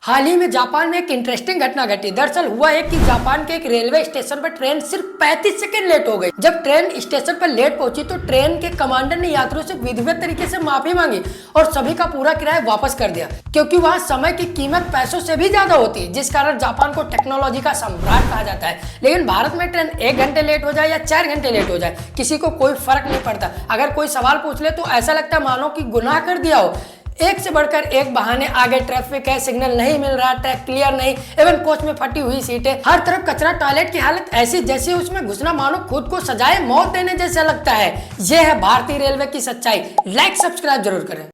हाल ही में जापान में एक इंटरेस्टिंग घटना घटी। दरअसल हुआ है कि जापान के एक रेलवे स्टेशन पर ट्रेन सिर्फ 35 सेकंड लेट हो गई। जब ट्रेन स्टेशन पर लेट पहुंची तो ट्रेन के कमांडर ने यात्रियों से विधिवत तरीके से माफी मांगी और सभी का पूरा किराया वापस कर दिया, क्योंकि वहां समय की कीमत पैसों से भी ज्यादा होती है, जिस कारण जापान को टेक्नोलॉजी का सम्राट कहा जाता है। लेकिन भारत में ट्रेन 1 घंटे लेट हो जाए या 4 घंटे लेट हो जाए, किसी को कोई फर्क नहीं पड़ता। अगर कोई सवाल पूछ ले तो ऐसा लगता है मानो कि गुनाह कर दिया हो। एक से बढ़कर एक बहाने, आगे ट्रैफिक है, सिग्नल नहीं मिल रहा, ट्रैक क्लियर नहीं, एवं कोच में फटी हुई सीटें, हर तरफ कचरा, टॉयलेट की हालत ऐसी जैसे उसमें घुसना मानो खुद को सजाए मौत देने जैसा लगता है। यह है भारतीय रेलवे की सच्चाई। लाइक सब्सक्राइब जरूर करें।